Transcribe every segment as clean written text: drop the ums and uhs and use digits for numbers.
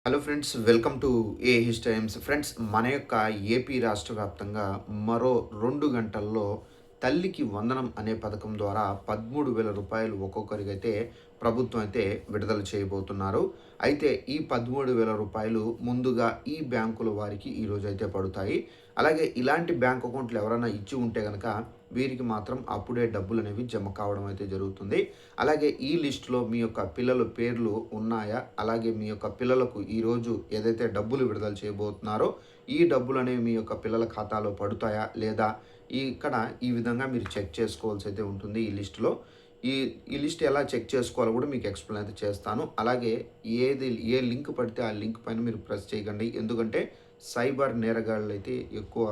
Hello friends, welcome to ఏహిస్ times. Friends, మన యొక్క ఏపీ రాష్ట్ర వ్యాప్తంగా మరో 2 గంటల్లో తల్లికి వందనం అనే పథకం ద్వారా 13,000 రూపాయలు ఒక్కొక్కరికైతే ప్రభుత్వం అయితే విడుదల చేయబోతున్నారు. అయితే ఈ 13,000 రూపాయలు ముందుగా ఈ బ్యాంకుల వారికి ఈరోజు అయితే పడుతాయి. అలాగే ఇలాంటి బ్యాంక్ అకౌంట్లు ఎవరైనా ఇచ్చి ఉంటే కనుక వీరికి మాత్రం అప్పుడే డబ్బులు అనేవి జమ కావడం అయితే జరుగుతుంది. అలాగే ఈ లిస్టులో మీ యొక్క పిల్లల పేర్లు ఉన్నాయా? అలాగే మీ యొక్క పిల్లలకు ఈరోజు ఏదైతే డబ్బులు విడుదల చేయబోతున్నారో ఈ డబ్బులు అనేవి మీ యొక్క పిల్లల ఖాతాలో పడుతాయా లేదా? ఇక్కడ ఈ విధంగా మీరు చెక్ చేసుకోవాల్సి అయితే ఉంటుంది ఈ లిస్టులో. ఈ ఈ లిస్ట్ ఎలా చెక్ చేసుకోవాలో కూడా మీకు ఎక్స్‌ప్లెయిన్ అయితే చేస్తాను. అలాగే ఏ లింక్ పడితే ఆ లింక్ పైన మీరు ప్రెస్ చేయకండి. ఎందుకంటే సైబర్ నేరగాళ్ళైతే ఎక్కువ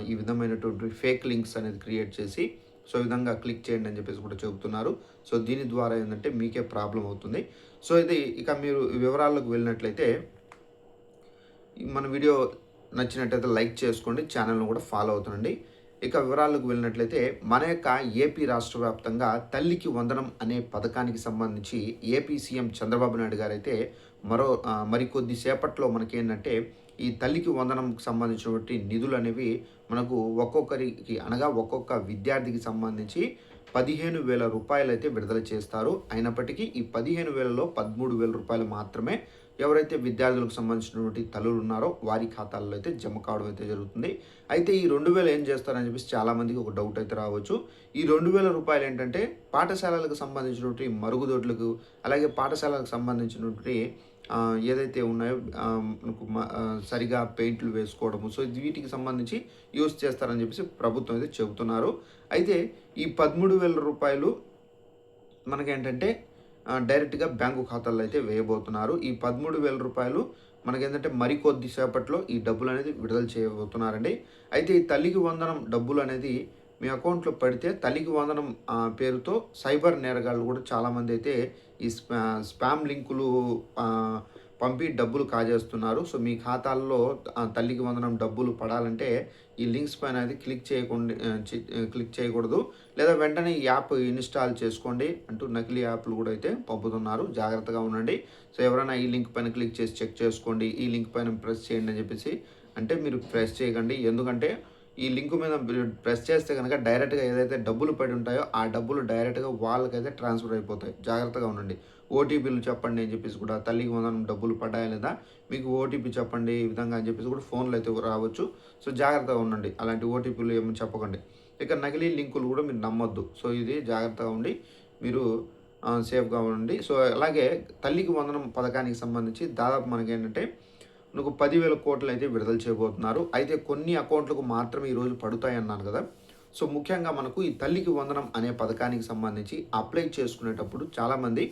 ఈ విధమైనటువంటి ఫేక్ లింక్స్ అనేది క్రియేట్ చేసి సో ఈ విధంగా క్లిక్ చేయండి అని చెప్పేసి కూడా చెబుతున్నారు. సో దీని ద్వారా ఏందంటే మీకే ప్రాబ్లమ్ అవుతుంది. సో ఇది ఇక మీరు వివరాల్లోకి వెళ్ళినట్లయితే మన వీడియో నచ్చినట్టయితే లైక్ చేసుకోండి. ఛానల్‌ను కూడా ఫాలో అవుతుండండి. ఇక వివరాల్లోకి వెళ్ళినట్లయితే మన యొక్క ఏపీ రాష్ట్ర వ్యాప్తంగా తల్లికి వందనం అనే పథకానికి సంబంధించి ఏపీ సీఎం చంద్రబాబు నాయుడు గారైతే మరికొద్ది సేపట్లో మనకేంటంటే ఈ తల్లికి వందనంకి సంబంధించినటువంటి నిధులు అనేవి మనకు ఒక్కొక్కరికి అనగా ఒక్కొక్క విద్యార్థికి సంబంధించి 15,000 రూపాయలైతే విడుదల చేస్తారు. అయినప్పటికీ ఈ 15,000లో 13,000 రూపాయలు మాత్రమే ఎవరైతే విద్యార్థులకు సంబంధించినటువంటి తల్లులు ఉన్నారో వారి ఖాతాల్లో అయితే జమ కావడం అయితే జరుగుతుంది. అయితే ఈ 2,000 ఏం చేస్తారని చెప్పేసి చాలామందికి ఒక డౌట్ అయితే రావచ్చు. ఈ 2,000 రూపాయలు ఏంటంటే పాఠశాలలకు సంబంధించినటువంటి మరుగుదొడ్లకు అలాగే పాఠశాలకు సంబంధించినటువంటి ఏదైతే ఉన్నాయో మనకు సరిగా పెయింట్లు వేసుకోవడము సో వీటికి సంబంధించి యూజ్ చేస్తారని చెప్పేసి ప్రభుత్వం అయితే చెబుతున్నారు. అయితే ఈ 13,000 రూపాయలు మనకేంటంటే డైరెక్ట్‌గా బ్యాంకు ఖాతాల్లో అయితే వేయబోతున్నారు. ఈ 13,000 రూపాయలు మనకేంటంటే మరికొద్ది సేపట్లో ఈ డబ్బులనేది విడుదల చేయబోతున్నారండి. అయితే ఈ తల్లికి వందనం డబ్బులనేది మీ అకౌంట్‌లో పడితే తల్లికి వందనం పేరుతో సైబర్ నేరగాళ్ళు కూడా చాలామంది అయితే ఈ స్పామ్ లింకులు పంపి డబ్బులు కాజేస్తున్నారు. సో మీ ఖాతాల్లో తల్లికి వందనం డబ్బులు పడాలంటే ఈ లింక్స్ పైన అది క్లిక్ చేయకూడదు. లేదా వెంటనే ఈ యాప్ ఇన్‌స్టాల్ చేసుకోండి అంటూ నకిలీ యాప్‌లు కూడా అయితే పంపుతున్నారు. జాగ్రత్తగా ఉండండి. సో ఎవరైనా ఈ లింక్ పైన క్లిక్ చేసి చెక్ చేసుకోండి. ఈ లింక్ పైన ప్రెస్ చేయండి అని చెప్పేసి అంటే మీరు ప్రెస్ చేయకండి. ఎందుకంటే ఈ లింక్ మీద మీరు ప్రెస్ చేస్తే గనక డైరెక్ట్‌గా ఏదైతే డబ్బులు పడి ఉంటాయో ఆ డబ్బులు డైరెక్ట్‌గా వాళ్ళకైతే ట్రాన్స్‌ఫర్ అయిపోతాయి. జాగ్రత్తగా ఉండండి. ఓటీపీలు చెప్పండి అని చెప్పేసి కూడా తల్లికి వందనం డబ్బులు పడ్డాయా లేదా? మీకు ఓటీపీ చెప్పండి ఈ విధంగా అని చెప్పేసి కూడా ఫోన్‌లో అయితే రావచ్చు. సో జాగ్రత్తగా ఉండండి. అలాంటి ఓటీపీలు ఏమని చెప్పకండి. ఇక నకిలీ లింకులు కూడా మీరు నమ్మొద్దు. సో ఇది జాగ్రత్తగా ఉండి మీరు సేఫ్‌గా ఉండండి. సో అలాగే తల్లికి వందనం పథకానికి సంబంధించి దాదాపు మనకేంటంటే మనకు 10,000 కోట్లు అయితే విడుదల చేయబోతున్నారు. అయితే కొన్ని అకౌంట్లకు మాత్రమే ఈరోజు పడుతాయన్నాను కదా! సో ముఖ్యంగా మనకు ఈ తల్లికి వందనం అనే పథకానికి సంబంధించి అప్లై చేసుకునేటప్పుడు చాలామంది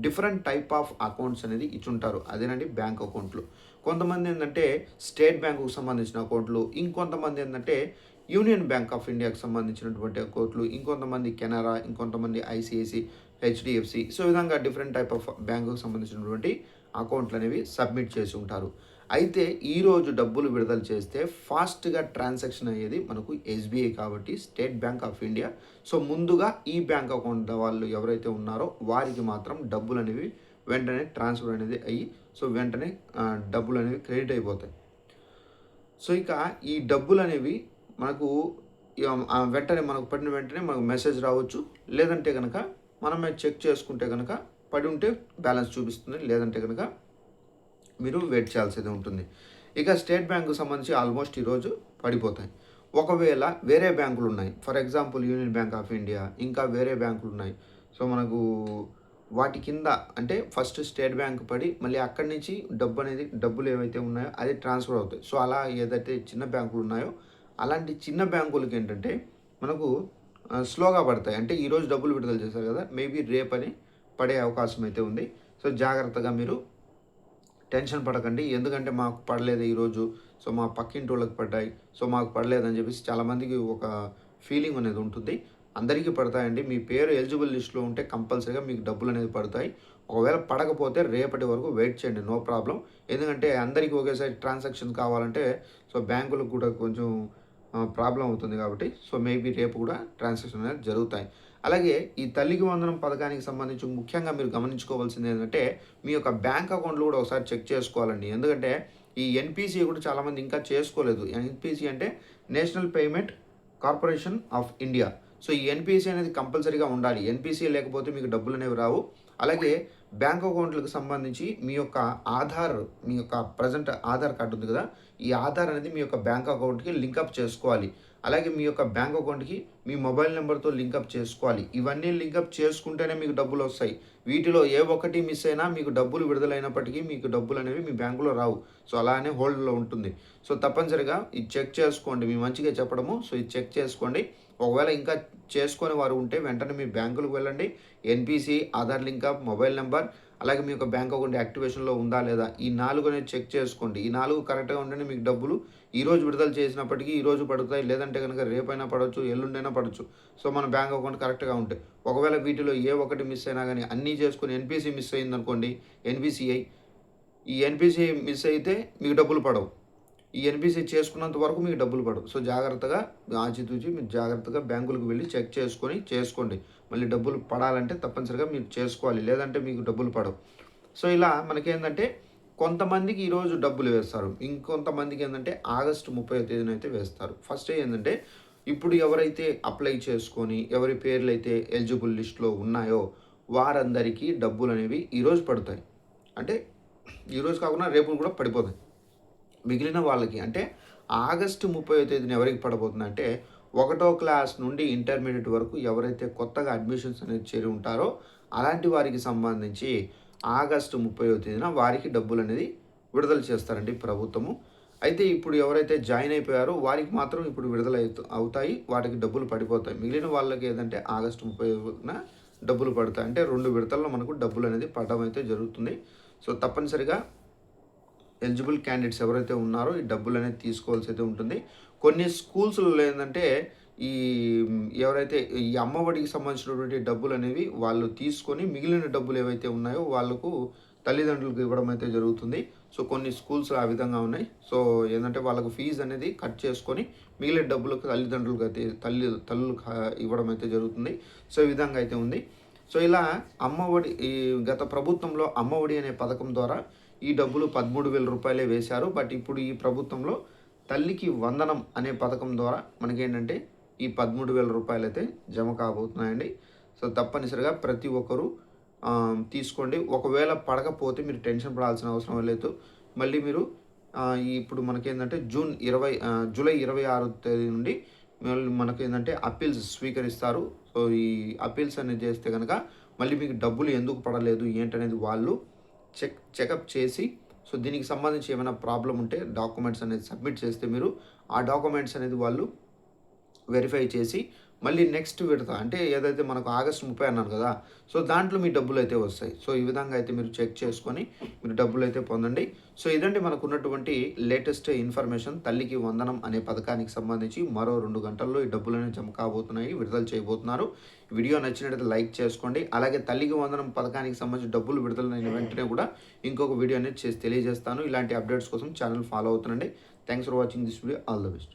డిఫరెంట్ టైప్ ఆఫ్ అకౌంట్స్ అనేది ఇచ్చుంటారు. అదేనండి బ్యాంక్ అకౌంట్లు. కొంతమంది ఏందంటే స్టేట్ బ్యాంకుకు సంబంధించిన అకౌంట్లు, ఇంకొంతమంది ఏందంటే యూనియన్ బ్యాంక్ ఆఫ్ ఇండియాకి సంబంధించినటువంటి అకౌంట్లు, ఇంకొంతమంది కెనరా, ఇంకొంతమంది ఐసీఐసీ, హెచ్‌డిఎఫ్‌సి సో ఈ విధంగా డిఫరెంట్ టైప్ ఆఫ్ బ్యాంకుకు సంబంధించినటువంటి అకౌంట్లు అనేవి సబ్మిట్ చేసి ఉంటారు. అయితే ఈరోజు డబ్బులు విడుదల చేస్తే ఫాస్ట్‌గా ట్రాన్సాక్షన్ అయ్యేది మనకు ఎస్‌బీఐ కాబట్టి state bank of India. So ముందుగా ఈ బ్యాంక్ అకౌంట్ వాళ్ళు ఎవరైతే ఉన్నారో వారికి మాత్రం డబ్బులనేవి వెంటనే ట్రాన్స్‌ఫర్ అనేది అయ్యి సో వెంటనే డబ్బులనేవి క్రెడిట్ అయిపోతాయి. సో ఇక ఈ డబ్బులనేవి మనకు వెంటనే మనకు పడిన వెంటనే మనకు మెసేజ్ రావచ్చు. లేదంటే గనక మనమే చెక్ చేసుకుంటే గనక పడి ఉంటే బ్యాలెన్స్ చూపిస్తుంది. లేదంటే గనక మీరు వెయిట్ చేయాల్సి ఉంటుంది. ఇక స్టేట్ బ్యాంకుకి సంబంధించి ఆల్మోస్ట్ ఈరోజు పడిపోతాయి. ఒకవేళ వేరే బ్యాంకులు ఉన్నాయి. For example union bank of India ఇంకా వేరే బ్యాంకులు ఉన్నాయి. సో మనకు వాటి కింద అంటే ఫస్ట్ స్టేట్ బ్యాంక్ పడి మళ్ళీ అక్కడి నుంచి డబ్బులు ఏవైతే ఉన్నాయో అది ట్రాన్స్ఫర్ అవుతాయి. సో అలా ఏదైతే చిన్న బ్యాంకులు ఉన్నాయో అలాంటి చిన్న బ్యాంకులకి ఏంటంటే మనకు స్లోగా పడతాయి. అంటే ఈరోజు డబ్బులు విడుదల చేశారు కదా! మేబీ రేపని పడే అవకాశం అయితే ఉంది. సో జాగ్రత్తగా మీరు టెన్షన్ పడకండి. ఎందుకంటే మాకు పడలేదు ఈరోజు. సో మా పక్కింటోళ్ళకి పడ్డాయి. సో మాకు పడలేదని చెప్పేసి చాలామందికి ఒక ఫీలింగ్ అనేది ఉంటుంది. అందరికీ పడతాయండి. మీ పేరు ఎలిజిబుల్ లిస్ట్‌లో ఉంటే కంపల్సరీగా మీకు డబ్బులనేవి పడతాయి. ఒకవేళ పడకపోతే రేపటి వరకు వెయిట్ చేయండి. No problem. ఎందుకంటే అందరికీ ఒకేసారి ట్రాన్సాక్షన్ కావాలంటే సో బ్యాంకులకు కూడా కొంచెం ప్రాబ్లమ్ అవుతుంది కాబట్టి సో మేబీ రేపు కూడా ట్రాన్సాక్షన్ అనేది జరుగుతాయి. అలాగే ఈ తల్లికి వందనం పథకానికి సంబంధించి ముఖ్యంగా మీరు గమనించుకోవాల్సింది ఏంటంటే, మీ యొక్క బ్యాంక్ అకౌంట్‌లు కూడా ఒకసారి చెక్ చేసుకోవాలండి. ఎందుకంటే, ఈ ఎన్‌పీసీ కూడా చాలామంది ఇంకా చేసుకోలేదు. ఎన్‌పీసీ అంటే national payment corporation of India. So, ఈ ఎన్‌పీసీ అనేది కంపల్సరీగా ఉండాలి. ఎన్‌పీసీ లేకపోతే మీకు డబ్బులనేవి రావు. అలాగే బ్యాంక్ అకౌంట్‌లకు సంబంధించి మీ యొక్క ఆధార్, మీ యొక్క ప్రెజెంట్ ఆధార్ కార్డ్ ఉంది కదా! ఈ ఆధార్ అనేది మీ యొక్క బ్యాంక్ అకౌంట్‌కి లింకప్ చేసుకోవాలి. అలాగే మీ యొక్క బ్యాంక్ అకౌంట్‌కి మీ మొబైల్ నంబర్‌తో లింకప్ చేసుకోవాలి. ఇవన్నీ లింకప్ చేసుకుంటేనే మీకు డబ్బులొస్తాయి. వీటిలో ఏ ఒక్కటి మిస్ అయినా మీకు డబ్బులు విడుదలైనప్పటికీ మీకు డబ్బులనేవి మీ బ్యాంకులో రావు. సో, అలానే హోల్డ్‌లో ఉంటుంది. సో, తప్పనిసరిగా ఇది చెక్ చేసుకోండి. మీ మంచిగా చెప్పడము. సో, ఇది చెక్ చేసుకోండి. ఒకవేళ ఇంకా చేసుకోని వారు ఉంటే వెంటనే మీ బ్యాంకులకు వెళ్ళండి. NPC, Aadhaar link up, mobile number, అలాగే మీ యొక్క బ్యాంక్ అకౌంట్ యాక్టివేషన్‌లో ఉందా లేదా? ఈ 4 అనేది చెక్ చేసుకోండి. ఈ 4 కరెక్ట్‌గా ఉంటేనే మీకు డబ్బులు ఈరోజు విడుదల చేసినప్పటికీ ఈరోజు పడతాయి. లేదంటే గనుక రేపైనా పడొచ్చు, ఎల్లుండైనా పడొచ్చు. సో, మన బ్యాంక్ అకౌంట్ కరెక్ట్‌గా ఉంటే. ఒకవేళ వీటిలో ఏ ఒక్కటి మిస్ అయినా గానీ అన్నీ చేసుకొని ఎన్‌పీసీ మిస్ అయిందనుకోండి, ఎన్‌పీసీఐ, ఈ ఎన్‌పీసీ మిస్ అయితే మీకు డబ్బులు పడవు. ఈ ఎన్‌పీసీ చేసుకున్నంత వరకు మీకు డబ్బులు పడవు. సో, జాగ్రత్తగా ఆచితూచి మీరు జాగ్రత్తగా బ్యాంకులకు వెళ్లి చెక్ చేసుకొని చేసుకోండి. మళ్ళీ డబ్బులు పడాలంటే తప్పనిసరిగా మీరు చేసుకోవాలి. లేదంటే మీకు డబ్బులు పడవు. సో, ఇలా మనకేందంటే కొంతమందికి ఈరోజు డబ్బులు వేస్తారు. ఇంకొంతమందికి ఏందంటే ఆగస్టు 30వ తేదీన అయితే వేస్తారు. ఫస్ట్ ఏందంటే ఇప్పుడు ఎవరైతే అప్లై చేసుకొని ఎవరి పేర్లైతే ఎలిజిబుల్ లిస్ట్‌లో ఉన్నాయో వారందరికీ డబ్బులనేవి ఈరోజు పడతాయి. అంటే ఈరోజు కాకుండా రేపు కూడా పడిపోతాయి. మిగిలిన వాళ్ళకి అంటే ఆగస్టు 30వ తేదీన ఎవరికి పడబోతుందంటే, ఒకటో క్లాస్ నుండి ఇంటర్మీడియేట్ వరకు ఎవరైతే కొత్తగా అడ్మిషన్స్ అనేది చేరి ఉంటారో, అలాంటి వారికి సంబంధించి ఆగస్టు 30వ తేదీన వారికి డబ్బులనేది విడుదల చేస్తారండి ప్రభుత్వము. అయితే ఇప్పుడు ఎవరైతే జాయిన్ అయిపోయారో వారికి మాత్రం ఇప్పుడు విడుదల అవుతాయి. వాటికి డబ్బులు పడిపోతాయి. మిగిలిన వాళ్ళకి ఏదంటే ఆగస్టు 30న డబ్బులు పడతాయి. అంటే 2 విడతల్లో మనకు డబ్బులనేది పడడం అయితే జరుగుతుంది. సో, తప్పనిసరిగా ఎలిజిబుల్ క్యాండిడేట్స్ ఎవరైతే ఉన్నారో ఈ డబ్బులనేది తీసుకోవాల్సి అయితే ఉంటుంది. కొన్ని స్కూల్స్‌లో ఏందంటే ఈ ఎవరైతే ఈ అమ్మఒడికి సంబంధించినటువంటి డబ్బులనేవి వాళ్ళు తీసుకొని మిగిలిన డబ్బులు ఏవైతే ఉన్నాయో వాళ్ళకు తల్లిదండ్రులకు ఇవ్వడం అయితే జరుగుతుంది. సో, కొన్ని స్కూల్స్ ఆ విధంగా ఉన్నాయి. సో, ఏందంటే వాళ్ళకు ఫీజ్ అనేది కట్ చేసుకొని మిగిలిన డబ్బులకు తల్లిదండ్రులకు అయితే తల్లులకు ఇవ్వడం అయితే జరుగుతుంది. సో, ఈ విధంగా అయితే ఉంది. సో, ఇలా అమ్మఒడి ఈ గత ప్రభుత్వంలో అమ్మఒడి అనే పథకం ద్వారా ఈ డబ్బులు 13,000 రూపాయలే వేశారు. బట్ ఇప్పుడు ఈ ప్రభుత్వంలో తల్లికి వందనం అనే పథకం ద్వారా మనకేంటంటే ఈ 13,000 రూపాయలైతే జమ కాబోతున్నాయండి. సో, తప్పనిసరిగా ప్రతి ఒక్కరూ తీసుకోండి. ఒకవేళ పడకపోతే మీరు టెన్షన్ పడాల్సిన అవసరం లేదు. మళ్ళీ మీరు ఇప్పుడు మనకేందంటే జూలై 26వ తేదీ నుండి మళ్ళీ మనకేందంటే అప్పీల్స్ స్వీకరిస్తారు. సో, ఈ అప్పీల్స్ అనేది చేస్తే గనక మళ్ళీ మీకు డబ్బులు ఎందుకు పడలేదు ఏంటనేది వాళ్ళు చెకప్ చేసి, సో, దీనికి సంబంధించి ఏమైనా ప్రాబ్లమ్ ఉంటే డాక్యుమెంట్స్ అనేది సబ్మిట్ చేస్తే మీరు ఆ డాక్యుమెంట్స్ అనేది వాళ్ళు వెరిఫై చేసి మళ్ళీ నెక్స్ట్ విడత అంటే ఏదైతే మనకు ఆగస్టు 30 అన్నాను కదా! సో, దాంట్లో మీ డబ్బులైతే వస్తాయి. సో, ఈ విధంగా అయితే మీరు చెక్ చేసుకొని మీరు డబ్బులైతే పొందండి. సో, ఇదండి మనకున్నటువంటి లేటెస్ట్ ఇన్ఫర్మేషన్. తల్లికి వందనం అనే పథకానికి సంబంధించి మరో 2 గంటల్లో ఈ డబ్బులనేవి జమ కాబోతున్నాయి. విడుదల చేయబోతున్నారు. వీడియో నచ్చినట్లయితే లైక్ చేసుకోండి. అలాగే తల్లికి వందనం పథకానికి సంబంధించి డబ్బులు విడుదలైన వెంటనే కూడా ఇంకొక వీడియో అనేది చేసి తెలియజేస్తాను. ఇలాంటి అప్డేట్స్ కోసం ఛానల్ ఫాలో అవుతుండండి. Thanks for watching this video. All the best.